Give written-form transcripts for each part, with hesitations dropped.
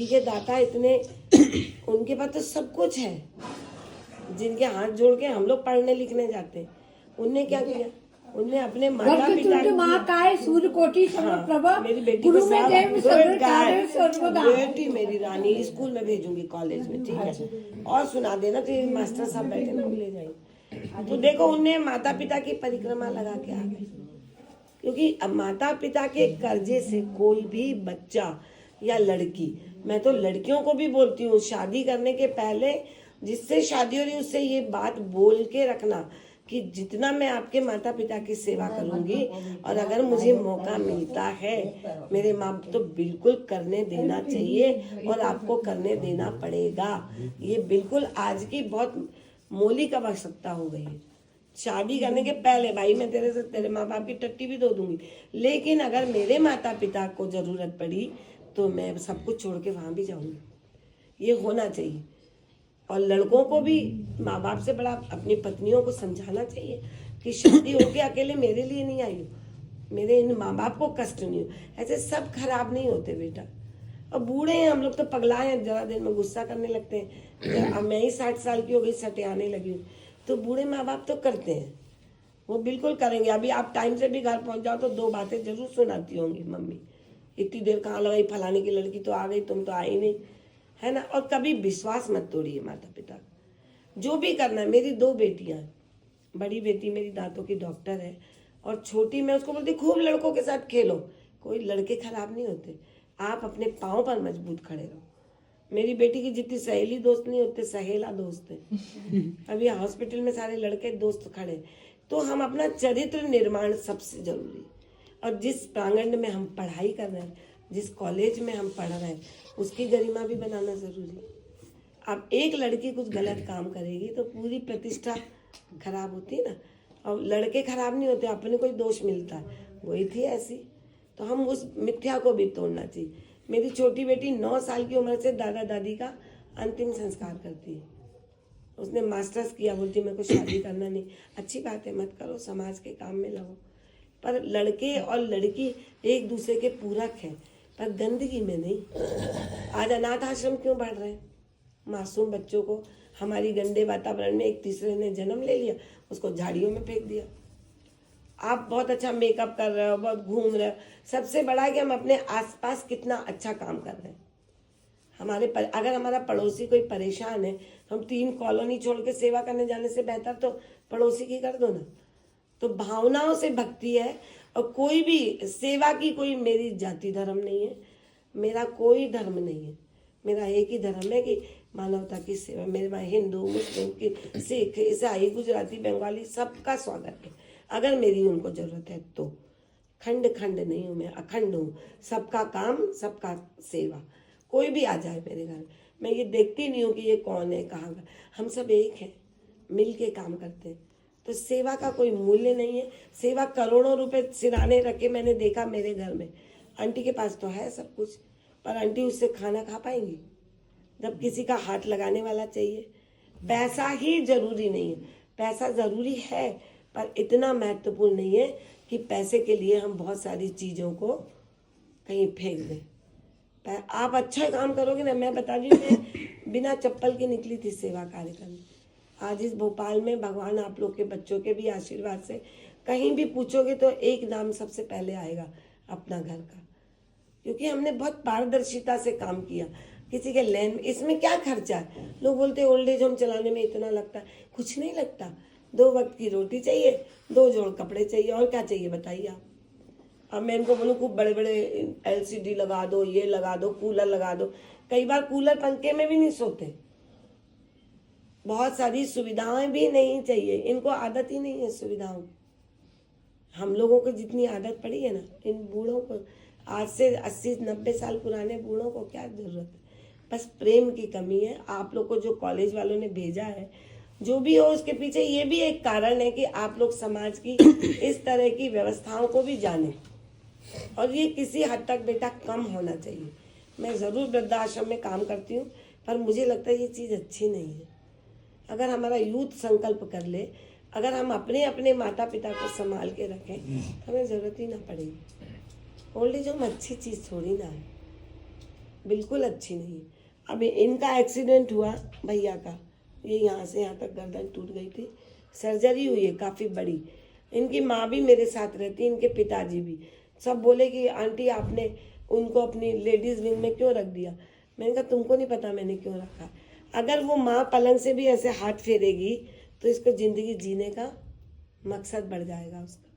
के दाता इतने उनके पास तो सब कुछ है, जिनके हाथ जोड़ के हम लोग पढ़ने लिखने जाते हैं। उनने क्या किया, उनने अपने माता पिता महाकाय सूर्यकोटि समप्रभा मेरी बेटी गुरु को में देव सर्वकार्य सर्वदा। बेटी मेरी रानी स्कूल में भेजूंगी, कॉलेज में, ठीक है। और सुना देना तो मास्टर साहब बैठे ना ले जाएंगे। तो देखो उनने माता पिता की परिक्रमा लगा के आ गए, क्योंकि अब माता पिता के कर्जे से कोई भी बच्चा या लड़की, मैं तो लड़कियों को भी बोलती हूँ, शादी करने के पहले जिससे शादी हो रही उससे ये बात बोल के रखना कि जितना मैं आपके माता पिता की सेवा करूंगी और अगर मुझे मौका मिलता है मेरे माँ तो बिल्कुल करने देना चाहिए और आपको करने देना पड़ेगा। ये बिल्कुल आज की बहुत मौलिक आवश्यकता हो गई है। शादी करने के पहले भाई मैं तेरे से तेरे माँ बाप की टट्टी भी धो दूंगी, लेकिन अगर मेरे माता पिता को जरूरत पड़ी तो मैं सब कुछ छोड़ के वहां भी जाऊंगी। ये होना चाहिए। और लड़कों को भी माँ बाप से बड़ा अपनी पत्नियों को समझाना चाहिए कि शादी होके अकेले मेरे लिए नहीं आई हो, मेरे इन माँ बाप को कष्ट नहीं हो। ऐसे सब खराब नहीं होते बेटा। और बूढ़े हैं हम लोग तो पगलाए हैं, जरा देर में गुस्सा करने लगते हैं। अब मैं ही 60 साल की हो गई, सटियाने लगी हूँ, तो बूढ़े माँ बाप तो करते हैं, वो बिल्कुल करेंगे। अभी आप टाइम से भी घर पहुंच जाओ तो 2 बातें जरूर सुनाती होंगी, मम्मी इतनी देर कहाँ लगाई, फलाने की लड़की तो आ गई, तुम तो आई नहीं, है ना। और कभी विश्वास मत तोड़िए माता पिता का। जो भी करना है, मेरी 2 बेटियां, बड़ी बेटी मेरी दांतों की डॉक्टर है और छोटी मैं उसको बोलती खूब लड़कों के साथ खेलो। कोई लड़के खराब नहीं होते, आप अपने पाँव पर मजबूत खड़े रहो। मेरी बेटी की जितनी सहेली दोस्त नहीं होते, सहेला दोस्त है। अभी हॉस्पिटल में सारे लड़के दोस्त खड़े। तो हम अपना चरित्र निर्माण सबसे जरूरी, और जिस प्रांगण में हम पढ़ाई कर रहे हैं, जिस कॉलेज में हम पढ़ रहे हैं, उसकी गरिमा भी बनाना जरूरी। अब एक लड़की कुछ गलत काम करेगी तो पूरी प्रतिष्ठा खराब होती है ना। और लड़के खराब नहीं होते, अपने कोई दोष मिलता है, वही थी ऐसी। तो हम उस मिथ्या को भी तोड़ना चाहिए। मेरी छोटी बेटी 9 साल की उम्र से दादा दादी का अंतिम संस्कार करती है। उसने मास्टर्स किया, बोलती मेरे को शादी करना नहीं। अच्छी बात है, मत करो, समाज के काम में लगो। पर लड़के और लड़की एक दूसरे के पूरक हैं, पर गंदगी में नहीं। आज अनाथ आश्रम क्यों बढ़ रहे हैं? मासूम बच्चों को हमारी गंदे वातावरण में एक तीसरे ने जन्म ले लिया, उसको झाड़ियों में फेंक दिया। आप बहुत अच्छा मेकअप कर रहे हो, बहुत घूम रहे हो, सबसे बड़ा है कि हम अपने आसपास कितना अच्छा काम कर रहे हैं। अगर हमारा पड़ोसी कोई परेशान है तो हम 3 कॉलोनी छोड़ के सेवा करने जाने से बेहतर तो पड़ोसी की कर दो ना। तो भावनाओं से भक्ति है। और कोई भी सेवा की कोई मेरी जाति धर्म नहीं है, मेरा कोई धर्म नहीं है। मेरा एक ही धर्म है कि मानवता की सेवा। मेरे वहाँ हिंदू, मुस्लिम, की सिख, ईसाई, गुजराती, बंगाली सबका स्वागत है। अगर मेरी उनको जरूरत है तो खंड खंड नहीं हूँ, मैं अखंड हूँ। सबका काम, सबका सेवा। कोई भी आ जाए मेरे घर, मैं ये देखती नहीं हूँ कि ये कौन है, कहाँ का। हम सब एक हैं, मिल के काम करते हैं। तो सेवा का कोई मूल्य नहीं है। सेवा करोड़ों रुपए सिराने रखे मैंने देखा मेरे घर में। आंटी के पास तो है सब कुछ, पर आंटी उससे खाना खा पाएंगी? जब किसी का हाथ लगाने वाला चाहिए। पैसा ही जरूरी नहीं है, पैसा जरूरी है पर इतना महत्वपूर्ण नहीं है कि पैसे के लिए हम बहुत सारी चीज़ों को कहीं फेंक दें। आप अच्छा काम करोगे ना। मैं बता रही हूँ, मैं बिना चप्पल के निकली थी सेवा कार्य करने। आज इस भोपाल में भगवान आप लोग के बच्चों के भी आशीर्वाद से कहीं भी पूछोगे तो एक नाम सबसे पहले आएगा, अपना घर का। क्योंकि हमने बहुत पारदर्शिता से काम किया। किसी के लेन में इसमें क्या खर्चा है? लोग बोलते हैं ओल्ड एज होम चलाने में इतना लगता है। कुछ नहीं लगता। 2 वक्त की रोटी चाहिए, 2 जोड़ कपड़े चाहिए, और क्या चाहिए बताइए आप। अब मैं इनको बोलूँ खूब बड़े बड़े LCD लगा दो, ये लगा दो, कूलर लगा दो। कई बार कूलर पंखे में भी नहीं सोते। बहुत सारी सुविधाएं भी नहीं चाहिए, इनको आदत ही नहीं है सुविधाओं। हम लोगों को जितनी आदत पड़ी है ना, इन बूढ़ों को, आज से 80-90 साल पुराने बूढ़ों को क्या जरूरत है? बस प्रेम की कमी है। आप लोग को जो कॉलेज वालों ने भेजा है, जो भी हो, उसके पीछे ये भी एक कारण है कि आप लोग समाज की इस तरह की व्यवस्थाओं को भी जाने। और ये किसी हद तक बेटा कम होना चाहिए। मैं ज़रूर वृद्धाश्रम में काम करती हूँ, पर मुझे लगता है ये चीज़ अच्छी नहीं है। अगर हमारा यूथ संकल्प कर ले, अगर हम अपने अपने माता पिता को संभाल के रखें तो हमें ज़रूरत ही ना पड़ेगी। ओल्ड एज होम अच्छी चीज़ थोड़ी ना है। बिल्कुल अच्छी नहीं है। अब इनका एक्सीडेंट हुआ भैया का, ये यहाँ से यहाँ तक गर्दन टूट गई थी, सर्जरी हुई है काफ़ी बड़ी। इनकी माँ भी मेरे साथ रहती, इनके पिताजी भी। सब बोले कि आंटी आपने उनको अपनी लेडीज़ विंग में क्यों रख दिया। मैंने कहा तुमको नहीं पता मैंने क्यों रखा। अगर वो माँ पलंग से भी ऐसे हाथ फेरेगी तो इसको ज़िंदगी जीने का मकसद बढ़ जाएगा उसका।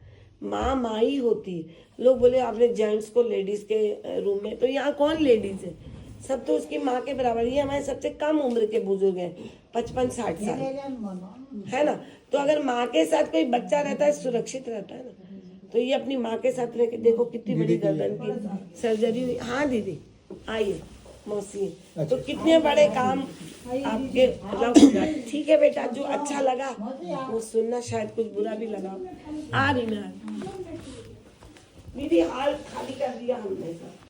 माँ माँ ही होती है। लोग बोले आपने जेंट्स को लेडीज़ के रूम में, तो यहाँ कौन लेडीज़ है, सब तो उसकी माँ के बराबर। ये हमारे सबसे कम उम्र के बुजुर्ग हैं, 55-60 साल, है ना। तो अगर माँ के साथ कोई बच्चा रहता है सुरक्षित रहता है ना। तो ये अपनी माँ के साथ रह के देखो कितनी बड़ी गर्दन की सर्जरी हुई। हाँ दीदी आइए, मौसी तो कितने बड़े काम आपके मतलब। ठीक है बेटा, जो अच्छा लगा वो सुनना, शायद कुछ बुरा भी लगा। आ रही मैं दीदी, हाल खाली कर दिया हमने सब।